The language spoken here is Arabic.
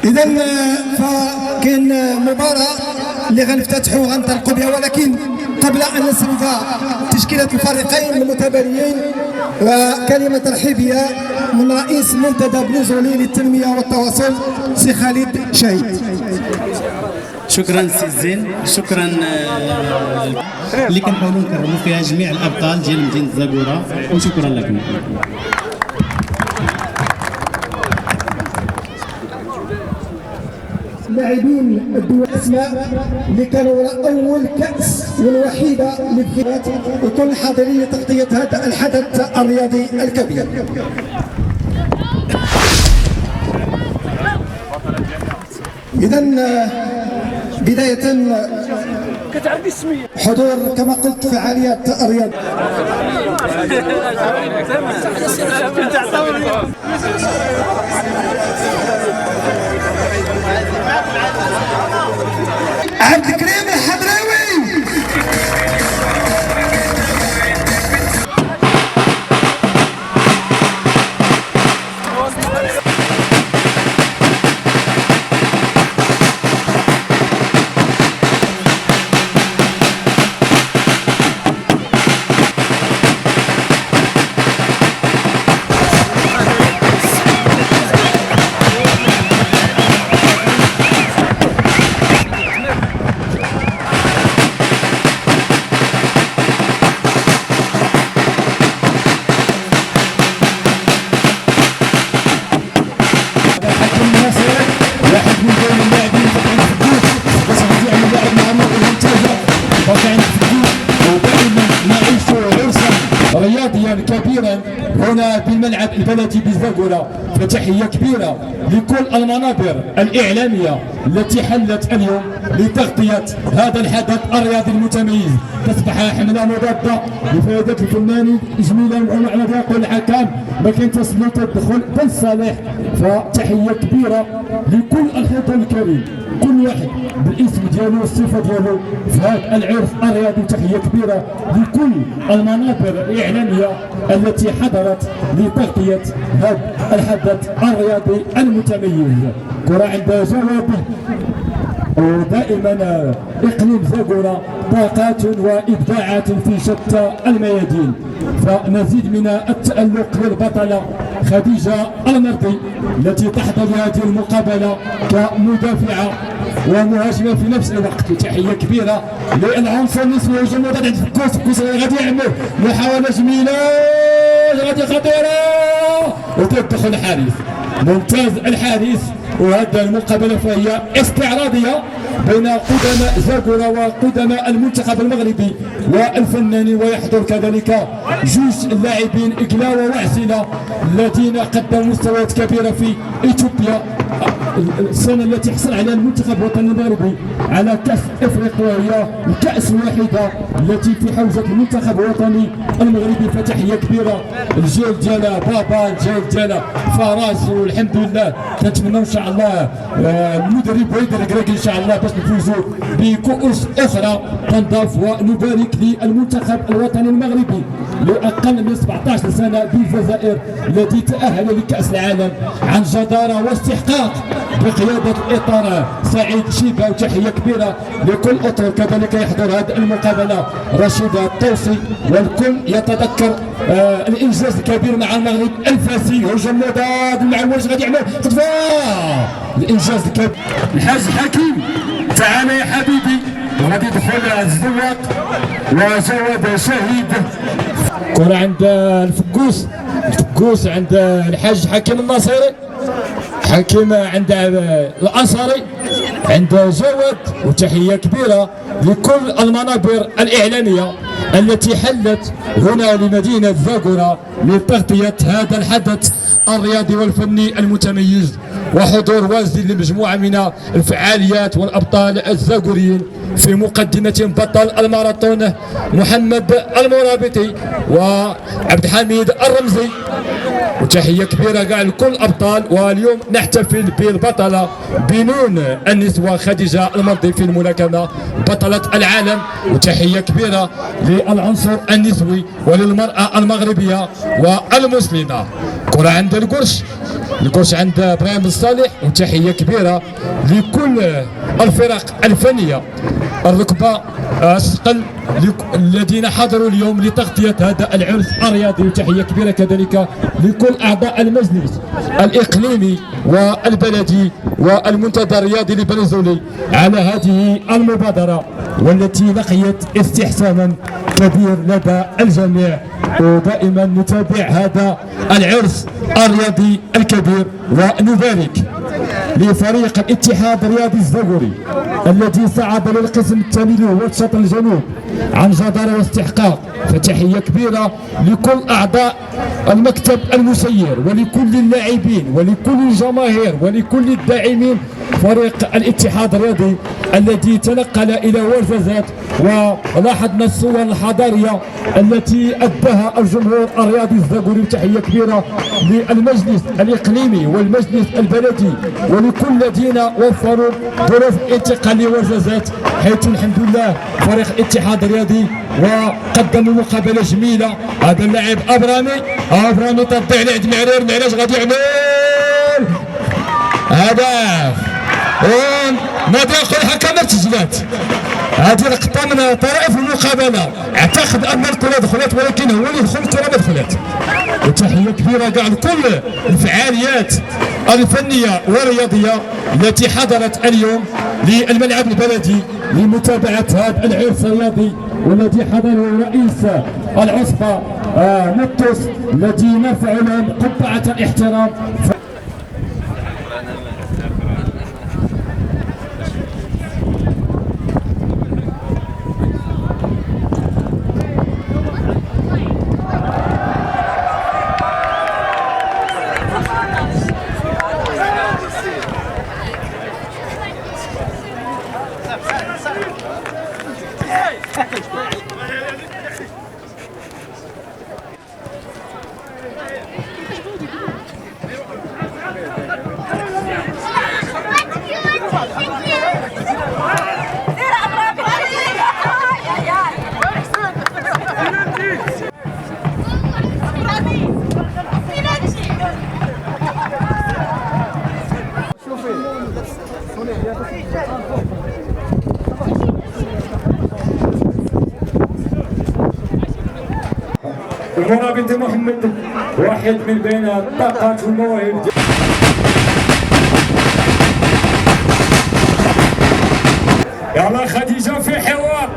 اذا فكاين مباراه اللي غنفتتحوا غنطلقوا بها، ولكن قبل ان نسرد تشكيله الفريقين المتباريين وكلمه ترحيبيه من رئيس منتدى بلوزولي للتنميه والتواصل سي خالد شهيد. شكرا سي زين، شكرا اللي كنحاولوا نكرموا فيها جميع الابطال ديال مدينه زاكورا، وشكرا لكم. لاعبين الدول الاسماء اللي كانوا وراء اول كاس والوحيده للبطولات، وكل الحاضرين لتغطيه هذا الحدث الرياضي الكبير. اذا بدايه حضور كما قلت فعاليات الرياض. عبد الكريم الحضراوي. رياضيا كبيرا هنا بالملعب البلدي بزاكورا، فتحيه كبيره لكل المنابر الاعلاميه التي حلت اليوم لتغطيه هذا الحدث الرياضي المتميز. تصبح حمله مضاده لفائده الفنانين جميلا، وعلى ذلك الحكام ما كان تسليط الدخول بن صالح. فتحيه كبيره لكل الحضور الكريم، كل واحد بالاسم ديالو والصفه ديالو في هذا العرس الرياضي. تحيه كبيره لكل المنابر الاعلاميه التي حضرت لتغطيه هذا الحدث الرياضي المتميز. كره عند جواد، ودائما اقليم زاكورا طاقات وابداعات في شتى الميادين. فمزيد من التألق للبطله خديجه المرضي التي تحضر لهذه المقابله كمدافعه ومهاجمه في نفس الوقت. تحيه كبيره للعنصر النسوي وجمهور عند فكوس غادي يعمل محاوله جميله غادي خطيره وتدخل الحارس. ممتاز الحارس. وهذه المقابله فهي استعراضيه بين قدماء زاكورا وقدماء المنتخب المغربي والفنانين، ويحضر كذلك جوج اللاعبين إقلاوة وعسيلة الذين قدموا مستويات كبيره في اثيوبيا السنه التي حصل على المنتخب الوطني المغربي على كاس افريقيا، وهي الكاس الوحيده التي في حوزه المنتخب الوطني المغربي. فتحيه كبيره الجيل ديالها بابا، الجيل ديالها فراس، والحمد لله كنتمنوا ان شاء الله المدرب ويدير كراك ان شاء الله باش نفوزوا بكؤوس اخرى تنضاف. ونبارك للمنتخب الوطني المغربي لاقل من 17 سنه بالجزائر الذي تاهل لكاس العالم عن جداره واستحقاق بقياده الاطار سعيد شيبه. وتحيه كبيره لكل اطر كذلك يحضر هذه المقابله رشيد الطوسي، والكل يتذكر الانجاز الكبير مع المغرب الفاسي. هجوم مضاد مع الوجه غادي يعمل الانجاز الكبير. الحاج حكيم تعال يا حبيبي، وغادي يدخل الزواق وجواد شهيد. كرة عند الفكوس عند الحاج حكيم الناصري، حكيم عند الانصاري عند جواد. وتحيه كبيره لكل المنابر الاعلاميه التي حلت هنا لمدينه زاكورا لتغطيه هذا الحدث الرياضي والفني المتميز، وحضور وازن لمجموعه من الفعاليات والابطال الزاكوريين في مقدمه بطل الماراثون محمد المرابطي وعبد الحميد الرمزي. وتحيه كبيره كاع لكل الابطال. واليوم نحتفل بالبطله بنون النسوه خديجه المرضي في الملاكمه بطله العالم. وتحيه كبيره للعنصر النسوي وللمراه المغربيه والمسلمه. كره عند القرش الكوش عند ابراهيم بن صالح، وتحيه كبيره لكل الفرق الفنيه الركبه الثقل الذين حضروا اليوم لتغطيه هذا العرس الرياضي، وتحيه كبيره كذلك لكل اعضاء المجلس الاقليمي والبلدي والمنتدى الرياضي لبنزولي على هذه المبادره والتي لقيت استحسانا كبير لدى الجميع. ودائما نتابع هذا العرس الرياضي الكبير، ونبارك لفريق الاتحاد الرياضي الزغوري الذي صعد للقسم الثاني اللي هو الشاطئ الجنوب عن جدارة واستحقاق. فتحية كبيرة لكل أعضاء المكتب المسير ولكل اللاعبين ولكل الجماهير ولكل الداعمين فريق الاتحاد الرياضي الذي تنقل إلى ورزازات. ولاحظنا الصور الحضارية التي أداها الجمهور الرياضي الزغوري. تحية كبيرة للمجلس الإقليمي والمجلس البلدي ولكل الذين وفروا ظروف الانتقال لورزازات، حيث الحمد لله فريق الاتحاد الرياضي وقدموا مقابلة جميلة. هذا اللاعب أبرامي تضيع لعب معرير، معليش غادي يعمل هدف. ماذا يقول الحكم؟ ارتجلات. هذه لقطة من طرائف المقابلة، اعتقد ان الكرة دخلت ولكن هو اللي دخل الكرة ما دخلت. وتحية كبيرة كاع لكل الفعاليات الفنية والرياضية التي حضرت اليوم للملعب البلدي لمتابعة هذا العرس الرياضي والذي حضره رئيس العصبة نطس، الذي نرفع لهم قبعة الاحترام. المرابط محمد واحد من بين الطاقات والمواهب. يلا خديجة في حوار.